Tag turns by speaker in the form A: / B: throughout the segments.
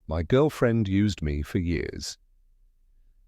A: My girlfriend used me for years,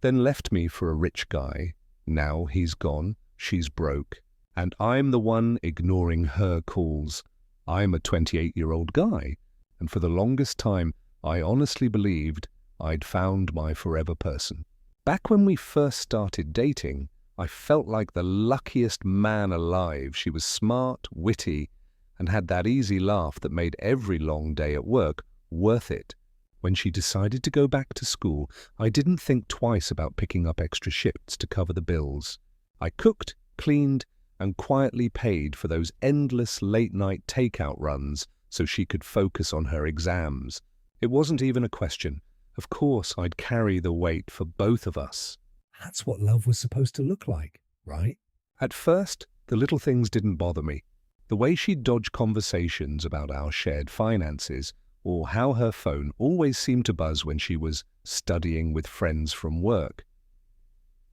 A: then left me for a rich guy. Now he's gone, she's broke, and I'm the one ignoring her calls. I'm a 28-year-old guy, and for the longest time, I honestly believed I'd found my forever person. Back when we first started dating, I felt like the luckiest man alive. She was smart, witty, and had that easy laugh that made every long day at work worth it. When she decided to go back to school, I didn't think twice about picking up extra shifts to cover the bills. I cooked, cleaned, and quietly paid for those endless late-night takeout runs so she could focus on her exams. It wasn't even a question. Of course, I'd carry the weight for both of us.
B: That's what love was supposed to look like, right?
A: At first, the little things didn't bother me. The way she'd dodge conversations about our shared finances, or how her phone always seemed to buzz when she was studying with friends from work.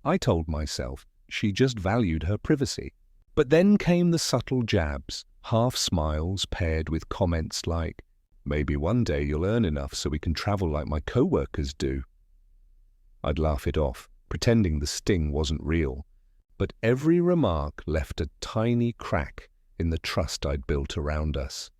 A: I told myself she just valued her privacy. But then came the subtle jabs, half smiles paired with comments like, "Maybe one day you'll earn enough so we can travel like my co-workers do." I'd laugh it off, pretending the sting wasn't real. But every remark left a tiny crack in the trust I'd built around us.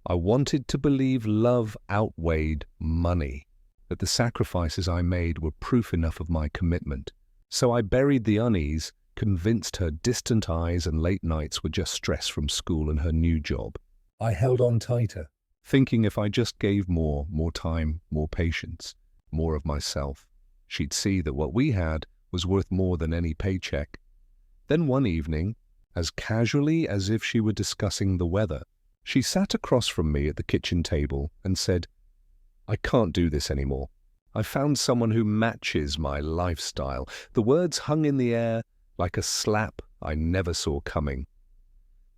A: I wanted to believe love outweighed money, that the sacrifices I made were proof enough of my commitment. So I buried the unease, convinced her distant eyes and late nights were just stress from school and her new job.
B: I held on tighter,
A: thinking if I just gave more time, more patience, more of myself, she'd see that what we had was worth more than any paycheck. Then one evening, as casually as if she were discussing the weather, she sat across from me at the kitchen table and said, "I can't do this anymore. I found someone who matches my lifestyle." The words hung in the air like a slap I never saw coming.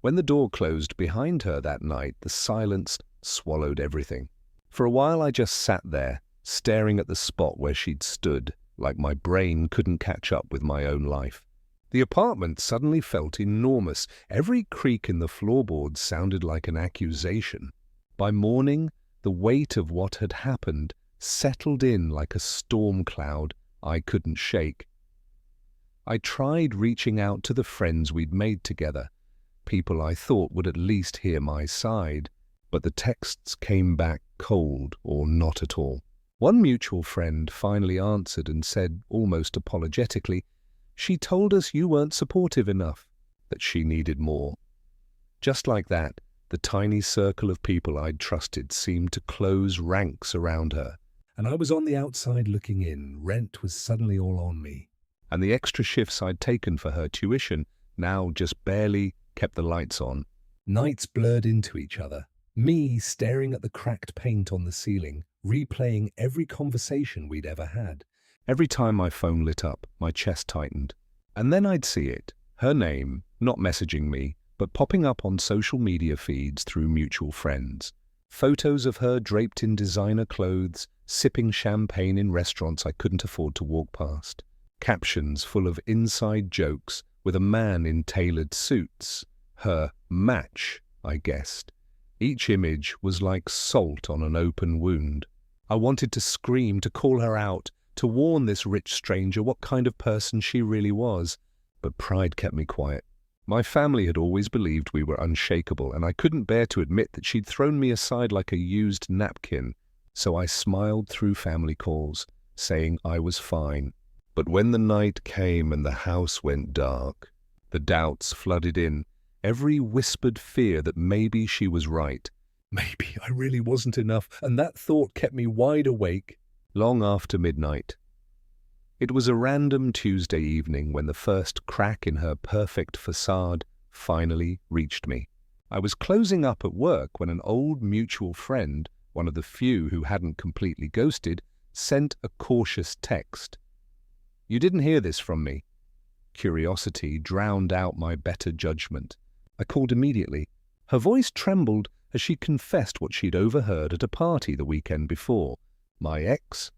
A: When the door closed behind her that night, the silence swallowed everything. For a while I just sat there, staring at the spot where she'd stood, like my brain couldn't catch up with my own life. The apartment suddenly felt enormous. Every creak in the floorboards sounded like an accusation. By morning, the weight of what had happened settled in like a storm cloud I couldn't shake. I tried reaching out to the friends we'd made together, people I thought would at least hear my side, but the texts came back cold or not at all. One mutual friend finally answered and said, almost apologetically, "She told us you weren't supportive enough, that she needed more." Just like that, the tiny circle of people I'd trusted seemed to close ranks around her.
B: And I was on the outside looking in. Rent was suddenly all on me.
A: And the extra shifts I'd taken for her tuition now just barely kept the lights on.
B: Nights blurred into each other. Me staring at the cracked paint on the ceiling, replaying every conversation we'd ever had.
A: Every time my phone lit up, my chest tightened. And then I'd see it, her name, not messaging me, but popping up on social media feeds through mutual friends. Photos of her draped in designer clothes, sipping champagne in restaurants I couldn't afford to walk past. Captions full of inside jokes with a man in tailored suits. Her match, I guessed. Each image was like salt on an open wound. I wanted to scream, to call her out, to warn this rich stranger what kind of person she really was, but pride kept me quiet. My family had always believed we were unshakable, and I couldn't bear to admit that she'd thrown me aside like a used napkin, so I smiled through family calls, saying I was fine. But when the night came and the house went dark, the doubts flooded in, every whispered fear that maybe she was right.
B: Maybe I really wasn't enough, and that thought kept me wide awake.
A: Long after midnight. It was a random Tuesday evening when the first crack in her perfect facade finally reached me. I was closing up at work when an old mutual friend, one of the few who hadn't completely ghosted, sent a cautious text. "You didn't hear this from me." Curiosity drowned out my better judgment. I called immediately. Her voice trembled as she confessed what she'd overheard at a party the weekend before. My ex,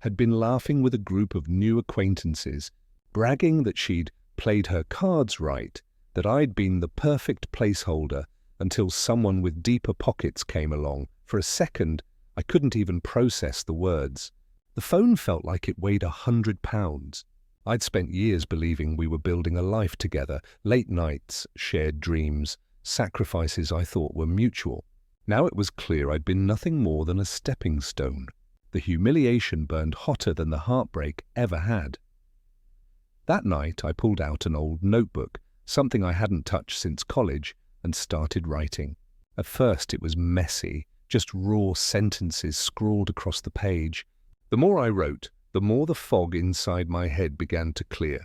A: had been laughing with a group of new acquaintances, bragging that she'd played her cards right, that I'd been the perfect placeholder until someone with deeper pockets came along. For a second, I couldn't even process the words. The phone felt like it weighed 100 pounds. I'd spent years believing we were building a life together, late nights, shared dreams, sacrifices I thought were mutual. Now it was clear I'd been nothing more than a stepping stone. The humiliation burned hotter than the heartbreak ever had. That night I pulled out an old notebook, something I hadn't touched since college, and started writing. At first it was messy, just raw sentences scrawled across the page. The more I wrote, the more the fog inside my head began to clear.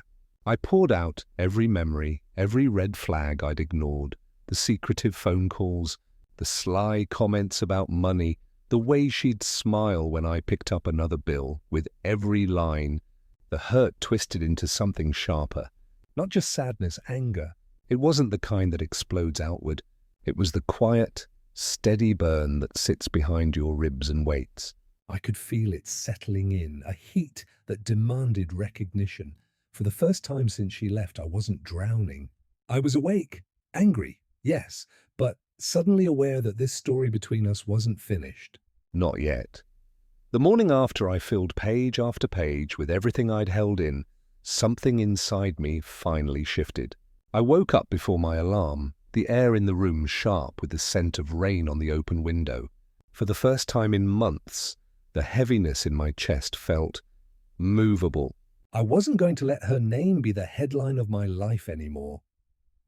A: I poured out every memory, every red flag I'd ignored, the secretive phone calls, the sly comments about money, the way she'd smile when I picked up another bill. With every line, the hurt twisted into something sharper. Not just sadness, anger. It wasn't the kind that explodes outward. It was the quiet, steady burn that sits behind your ribs and waits.
B: I could feel it settling in, a heat that demanded recognition. For the first time since she left, I wasn't drowning. I was awake, angry, yes, but suddenly aware that this story between us wasn't finished.
A: Not yet. The morning after I filled page after page with everything I'd held in, something inside me finally shifted. I woke up before my alarm, the air in the room sharp with the scent of rain on the open window. For the first time in months, the heaviness in my chest felt movable.
B: I wasn't going to let her name be the headline of my life anymore.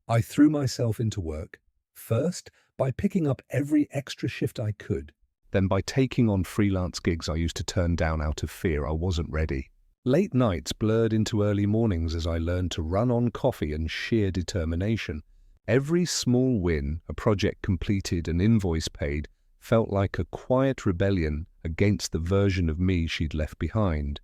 B: I threw myself into work, first by picking up every extra shift I could.
A: Then by taking on freelance gigs I used to turn down out of fear I wasn't ready. Late nights blurred into early mornings as I learned to run on coffee and sheer determination. Every small win, a project completed, an invoice paid, felt like a quiet rebellion against the version of me she'd left behind.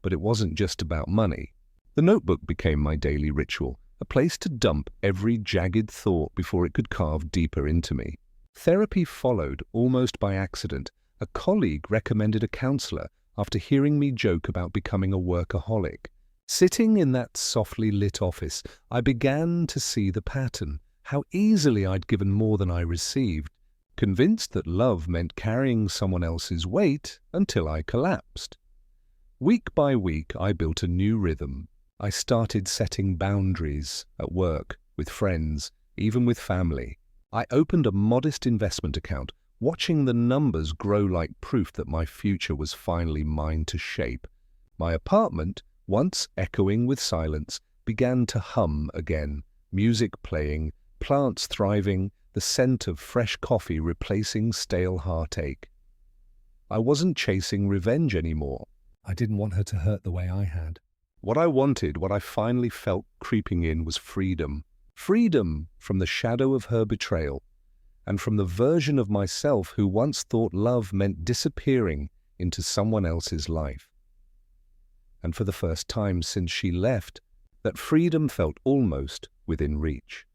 A: But it wasn't just about money. The notebook became my daily ritual, a place to dump every jagged thought before it could carve deeper into me. Therapy followed almost by accident. A colleague recommended a counselor after hearing me joke about becoming a workaholic. Sitting in that softly lit office, I began to see the pattern, how easily I'd given more than I received, convinced that love meant carrying someone else's weight until I collapsed. Week by week, I built a new rhythm. I started setting boundaries at work, with friends, even with family. I opened a modest investment account, watching the numbers grow like proof that my future was finally mine to shape. My apartment, once echoing with silence, began to hum again, music playing, plants thriving, the scent of fresh coffee replacing stale heartache. I wasn't chasing revenge anymore.
B: I didn't want her to hurt the way I had.
A: What I wanted, what I finally felt creeping in, was freedom. Freedom from the shadow of her betrayal, and from the version of myself who once thought love meant disappearing into someone else's life. And for the first time since she left, that freedom felt almost within reach.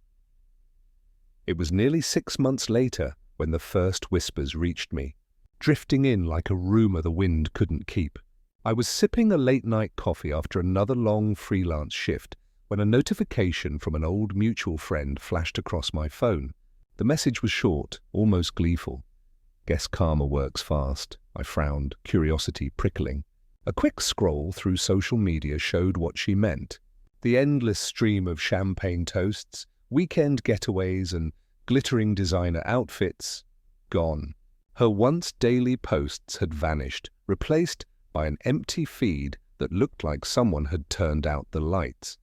A: It was nearly 6 months later when the first whispers reached me, drifting in like a rumor the wind couldn't keep. I was sipping a late-night coffee after another long freelance shift when a notification from an old mutual friend flashed across my phone. The message was short, almost gleeful. "Guess karma works fast," I frowned, curiosity prickling. A quick scroll through social media showed what she meant. The endless stream of champagne toasts, weekend getaways, and glittering designer outfits, gone. Her once daily posts had vanished, replaced by an empty feed that looked like someone had turned out the lights.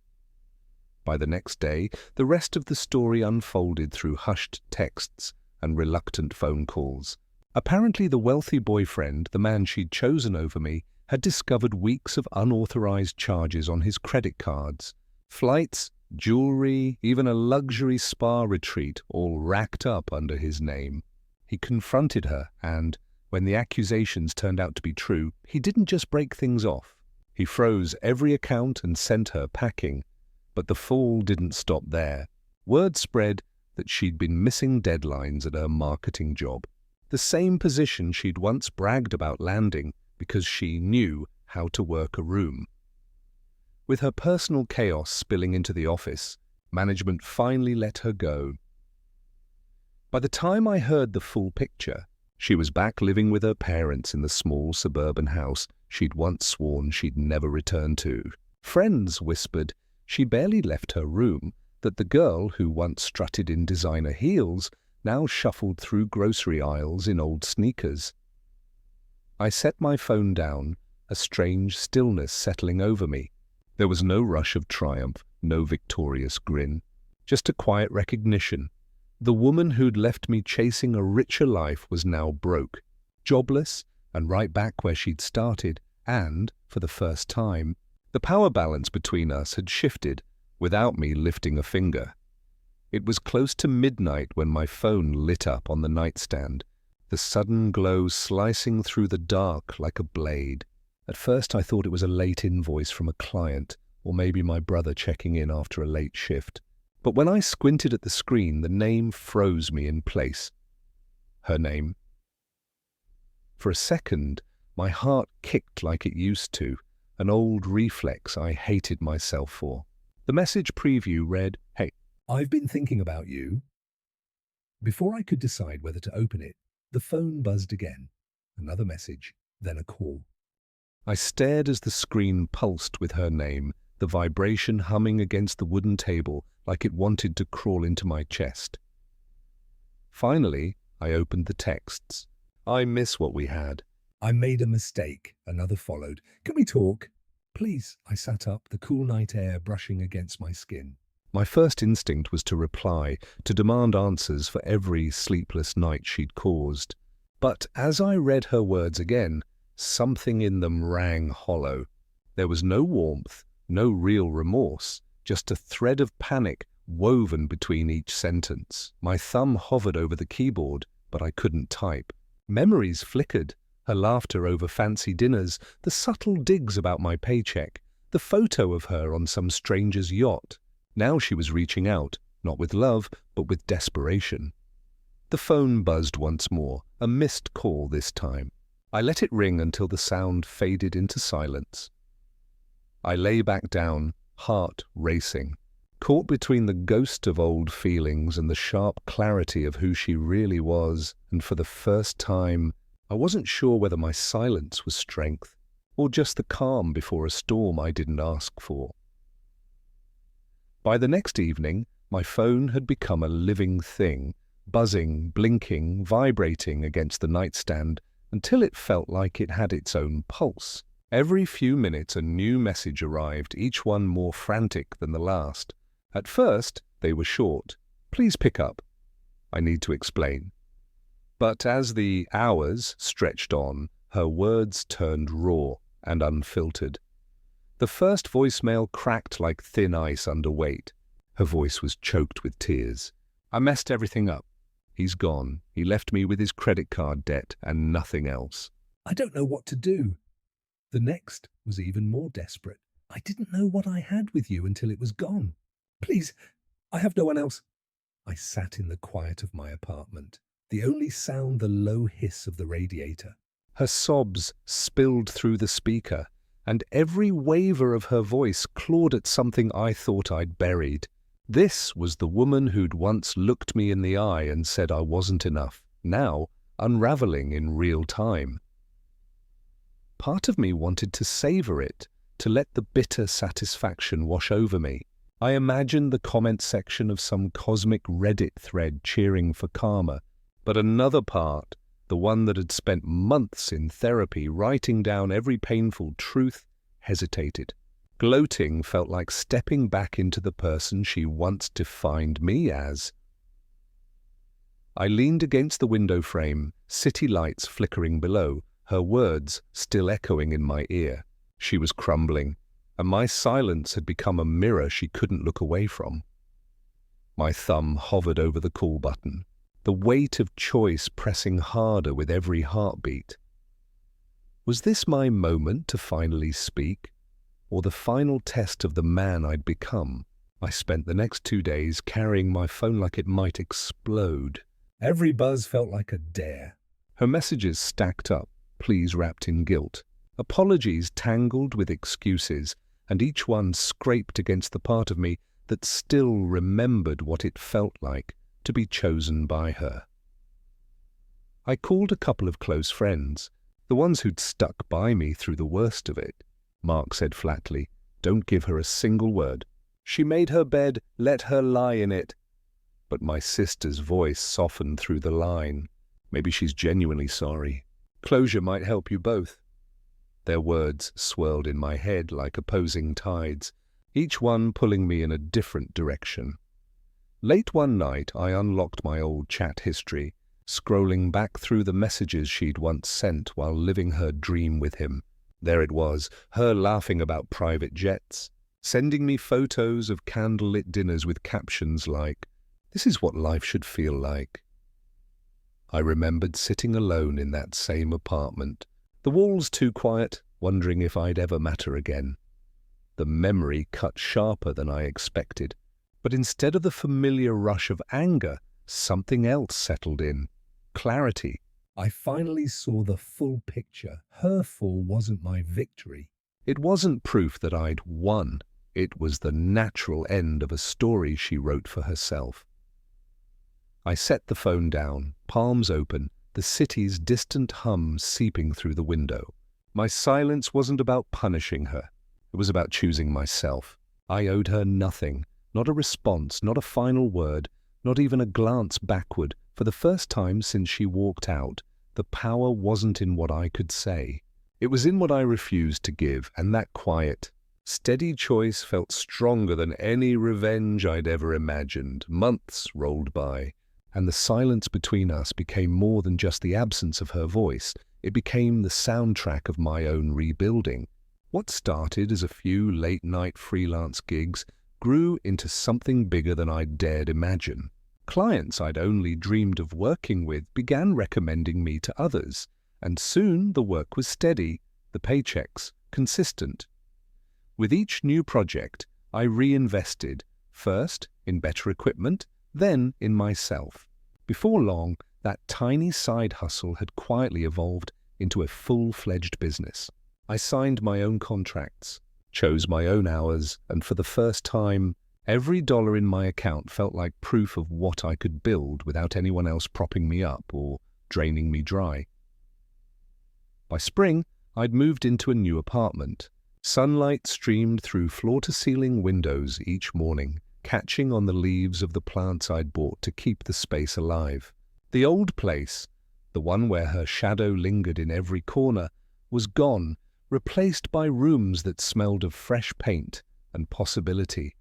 A: By the next day, the rest of the story unfolded through hushed texts and reluctant phone calls. Apparently the wealthy boyfriend, the man she'd chosen over me, had discovered weeks of unauthorized charges on his credit cards. Flights, jewelry, even a luxury spa retreat, all racked up under his name. He confronted her and, when the accusations turned out to be true, he didn't just break things off. He froze every account and sent her packing. But the fall didn't stop there. Word spread that she'd been missing deadlines at her marketing job, the same position she'd once bragged about landing because she knew how to work a room. With her personal chaos spilling into the office, management finally let her go. By the time I heard the full picture, She was back living with her parents in the small suburban house she'd once sworn she'd never return to. Friends whispered she barely left her room, that the girl who once strutted in designer heels now shuffled through grocery aisles in old sneakers. I set my phone down, a strange stillness settling over me. There was no rush of triumph, no victorious grin, just a quiet recognition. The woman who'd left me chasing a richer life was now broke, jobless, and right back where she'd started, and, for the first time, the power balance between us had shifted without me lifting a finger. It was close to midnight when my phone lit up on the nightstand, the sudden glow slicing through the dark like a blade. At first I thought it was a late invoice from a client, or maybe my brother checking in after a late shift. But when I squinted at the screen, the name froze me in place. Her name. For a second, my heart kicked like it used to, an old reflex I hated myself for. The message preview read, "Hey,
B: I've been thinking about you." Before I could decide whether to open it, the phone buzzed again. Another message, then a call.
A: I stared as the screen pulsed with her name, the vibration humming against the wooden table like it wanted to crawl into my chest. Finally, I opened the texts. "I miss what we had."
B: "I made a mistake," another followed. "Can we talk?" "Please." I sat up, the cool night air brushing against my skin.
A: My first instinct was to reply, to demand answers for every sleepless night she'd caused. But as I read her words again, something in them rang hollow. There was no warmth, no real remorse, just a thread of panic woven between each sentence. My thumb hovered over the keyboard, but I couldn't type. Memories flickered, her laughter over fancy dinners, the subtle digs about my paycheck, the photo of her on some stranger's yacht. Now she was reaching out, not with love, but with desperation. The phone buzzed once more, a missed call this time. I let it ring until the sound faded into silence. I lay back down, heart racing, caught between the ghost of old feelings and the sharp clarity of who she really was, and for the first time, I wasn't sure whether my silence was strength, or just the calm before a storm I didn't ask for. By the next evening, my phone had become a living thing, buzzing, blinking, vibrating against the nightstand, until it felt like it had its own pulse. Every few minutes a new message arrived, each one more frantic than the last. At first, they were short. "Please pick up. I need to explain." But as the hours stretched on, her words turned raw and unfiltered. The first voicemail cracked like thin ice under weight. Her voice was choked with tears. "I messed everything up. He's gone. He left me with his credit card debt and nothing else."
B: "I don't know what to do." The next was even more desperate. "I didn't know what I had with you until it was gone. Please, I have no one else." I sat in the quiet of my apartment, the only sound the low hiss of the radiator.
A: Her sobs spilled through the speaker, and every waver of her voice clawed at something I thought I'd buried. This was the woman who'd once looked me in the eye and said I wasn't enough, now unraveling in real time. Part of me wanted to savor it, to let the bitter satisfaction wash over me. I imagined the comment section of some cosmic Reddit thread cheering for karma, but another part, the one that had spent months in therapy writing down every painful truth, hesitated. Gloating felt like stepping back into the person she once defined me as. I leaned against the window frame, city lights flickering below, her words still echoing in my ear. She was crumbling, and my silence had become a mirror she couldn't look away from. My thumb hovered over the call button, the weight of choice pressing harder with every heartbeat. Was this my moment to finally speak, or the final test of the man I'd become? I spent the next 2 days carrying my phone like it might explode.
B: Every buzz felt like a dare.
A: Her messages stacked up, pleas wrapped in guilt, apologies tangled with excuses, and each one scraped against the part of me that still remembered what it felt like to be chosen by her. I called a couple of close friends, the ones who'd stuck by me through the worst of it. Mark said flatly, "Don't give her a single word. She made her bed, let her lie in it." But my sister's voice softened through the line. "Maybe she's genuinely sorry. Closure might help you both." Their words swirled in my head like opposing tides, each one pulling me in a different direction. Late one night, I unlocked my old chat history, scrolling back through the messages she'd once sent while living her dream with him. There it was, her laughing about private jets, sending me photos of candlelit dinners with captions like, "This is what life should feel like." I remembered sitting alone in that same apartment, the walls too quiet, wondering if I'd ever matter again. The memory cut sharper than I expected, but instead of the familiar rush of anger, something else settled in. Clarity.
B: I finally saw the full picture. Her fall wasn't my victory.
A: It wasn't proof that I'd won. It was the natural end of a story she wrote for herself. I set the phone down, palms open, the city's distant hum seeping through the window. My silence wasn't about punishing her. It was about choosing myself. I owed her nothing, not a response, not a final word, not even a glance backward. For the first time since she walked out, the power wasn't in what I could say. It was in what I refused to give, and that quiet, steady choice felt stronger than any revenge I'd ever imagined. Months rolled by, and the silence between us became more than just the absence of her voice. It became the soundtrack of my own rebuilding. What started as a few late-night freelance gigs grew into something bigger than I'd dared imagine. Clients I'd only dreamed of working with began recommending me to others, and soon the work was steady, the paychecks consistent. With each new project, I reinvested, first in better equipment, then in myself. Before long, that tiny side hustle had quietly evolved into a full-fledged business. I signed my own contracts, chose my own hours, and for the first time, every dollar in my account felt like proof of what I could build without anyone else propping me up or draining me dry. By spring, I'd moved into a new apartment. Sunlight streamed through floor-to-ceiling windows each morning, catching on the leaves of the plants I'd bought to keep the space alive. The old place, the one where her shadow lingered in every corner, was gone, replaced by rooms that smelled of fresh paint and possibility.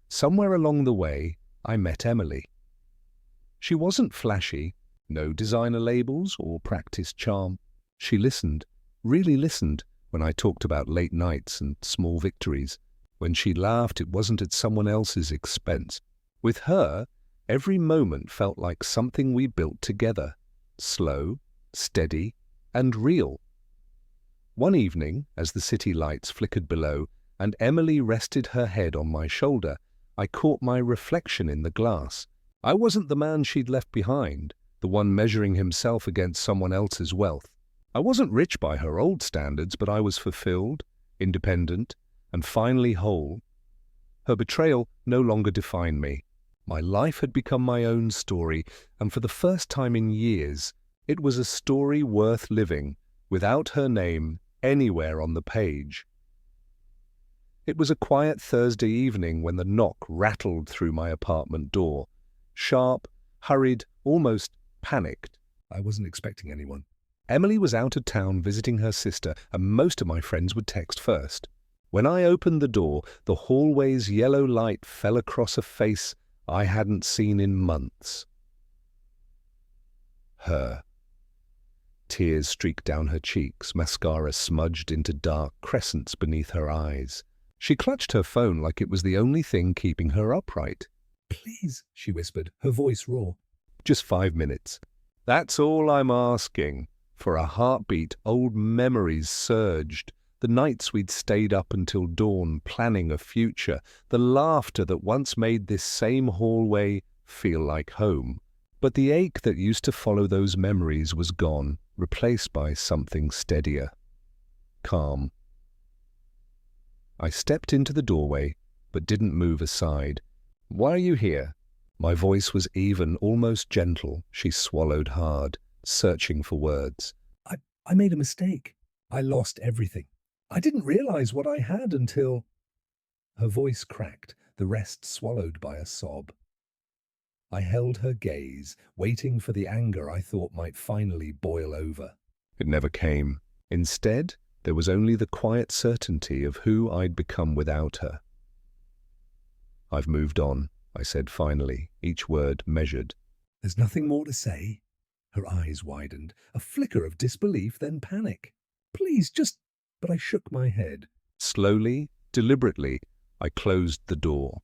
A: Somewhere along the way, I met Emily. She wasn't flashy, no designer labels or practiced charm. She listened, really listened, when I talked about late nights and small victories. When she laughed, it wasn't at someone else's expense. With her, every moment felt like something we built together, slow, steady, and real. One evening, as the city lights flickered below and Emily rested her head on my shoulder, I caught my reflection in the glass. I wasn't the man she'd left behind, the one measuring himself against someone else's wealth. I wasn't rich by her old standards, but I was fulfilled, independent, and finally whole. Her betrayal no longer defined me. My life had become my own story, and for the first time in years, it was a story worth living, without her name anywhere on the page. It was a quiet Thursday evening when the knock rattled through my apartment door. Sharp, hurried, almost panicked.
B: I wasn't expecting anyone.
A: Emily was out of town visiting her sister, and most of my friends would text first. When I opened the door, the hallway's yellow light fell across a face I hadn't seen in months. Her. Tears streaked down her cheeks, mascara smudged into dark crescents beneath her eyes. She clutched her phone like it was the only thing keeping her upright.
B: "Please," she whispered, her voice raw.
A: "Just 5 minutes. That's all I'm asking." For a heartbeat, old memories surged. The nights we'd stayed up until dawn, planning a future. The laughter that once made this same hallway feel like home. But the ache that used to follow those memories was gone, replaced by something steadier. Calm. I stepped into the doorway, but didn't move aside. "Why are you here?" My voice was even, almost gentle. She swallowed hard, searching for words.
B: I made a mistake. I lost everything. I didn't realize what I had until... Her voice cracked, the rest swallowed by a sob. I held her gaze, waiting for the anger I thought might finally boil over.
A: It never came. Instead, there was only the quiet certainty of who I'd become without her. "I've moved on," I said finally, each word measured.
B: There's nothing more to say. Her eyes widened, a flicker of disbelief, then panic. Please, just... But I shook my head.
A: Slowly, deliberately, I closed the door.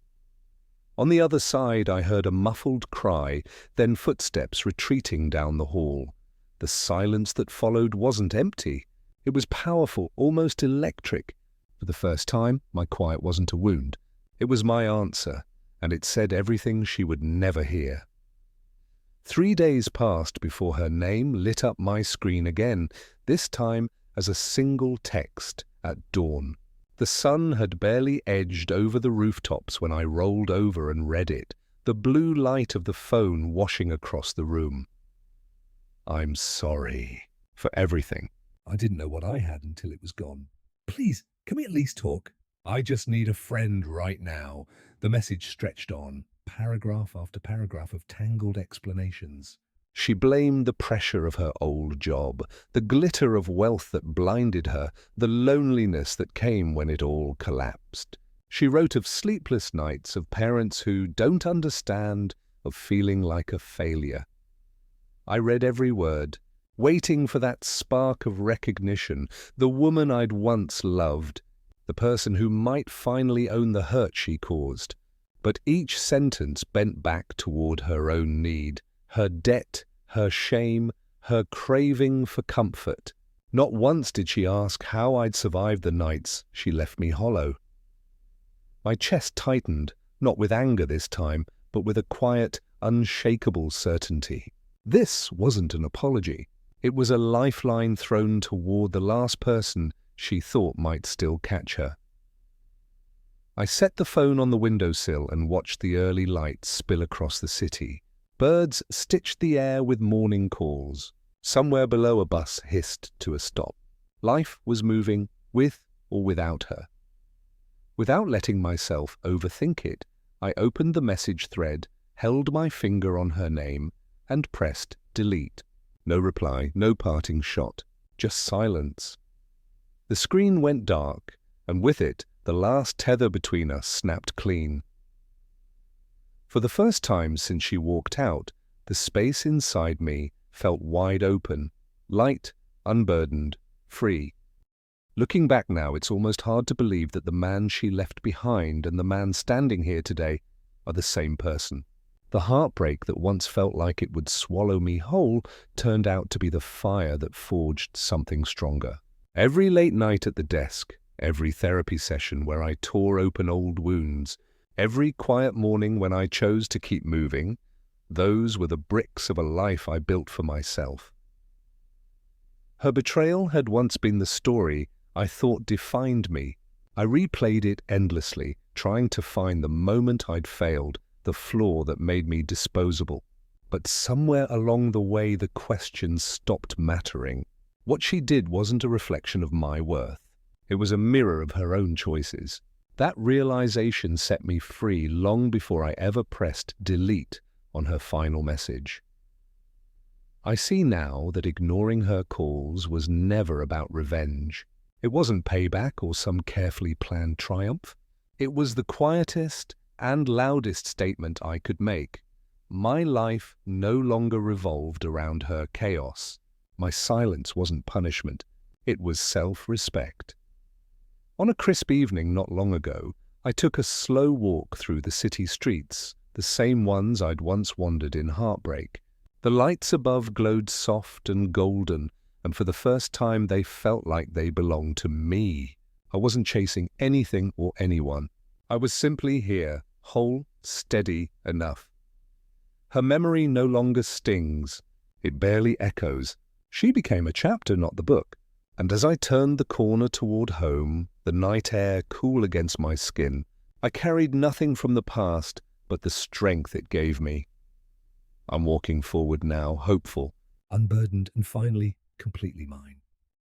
A: On the other side, I heard a muffled cry, then footsteps retreating down the hall. The silence that followed wasn't empty. It was powerful, almost electric. For the first time, my quiet wasn't a wound. It was my answer, and it said everything she would never hear. 3 days passed before her name lit up my screen again, this time as a single text at dawn. The sun had barely edged over the rooftops when I rolled over and read it, the blue light of the phone washing across the room. "I'm sorry for everything."
B: I didn't know what I had until it was gone. Please, can we at least talk? I just need a friend right now. The message stretched on, paragraph after paragraph of tangled explanations.
A: She blamed the pressure of her old job, the glitter of wealth that blinded her, the loneliness that came when it all collapsed. She wrote of sleepless nights, of parents who don't understand, of feeling like a failure. I read every word, waiting for that spark of recognition, the woman I'd once loved, the person who might finally own the hurt she caused. But each sentence bent back toward her own need, her debt, her shame, her craving for comfort. Not once did she ask how I'd survived the nights she left me hollow. My chest tightened, not with anger this time, but with a quiet, unshakable certainty. This wasn't an apology. It was a lifeline thrown toward the last person she thought might still catch her. I set the phone on the windowsill and watched the early light spill across the city. Birds stitched the air with morning calls. Somewhere below, a bus hissed to a stop. Life was moving, with or without her. Without letting myself overthink it, I opened the message thread, held my finger on her name, and pressed delete. No reply, no parting shot, just silence. The screen went dark, and with it, the last tether between us snapped clean. For the first time since she walked out, the space inside me felt wide open, light, unburdened, free. Looking back now, it's almost hard to believe that the man she left behind and the man standing here today are the same person. The heartbreak that once felt like it would swallow me whole turned out to be the fire that forged something stronger. Every late night at the desk, every therapy session where I tore open old wounds, every quiet morning when I chose to keep moving, those were the bricks of a life I built for myself. Her betrayal had once been the story I thought defined me. I replayed it endlessly, trying to find the moment I'd failed, the flaw that made me disposable. But somewhere along the way, the questions stopped mattering. What she did wasn't a reflection of my worth. It was a mirror of her own choices. That realization set me free long before I ever pressed delete on her final message. I see now that ignoring her calls was never about revenge. It wasn't payback or some carefully planned triumph. It was the quietest and loudest statement I could make. My life no longer revolved around her chaos. My silence wasn't punishment. It was self-respect. On a crisp evening not long ago, I took a slow walk through the city streets, the same ones I'd once wandered in heartbreak. The lights above glowed soft and golden, and for the first time they felt like they belonged to me. I wasn't chasing anything or anyone. I was simply here, whole, steady enough. Her memory no longer stings. It barely echoes. She became a chapter, not the book. And as I turned the corner toward home, the night air cool against my skin, I carried nothing from the past, but the strength it gave me. I'm walking forward now, hopeful.
B: Unburdened and finally completely mine.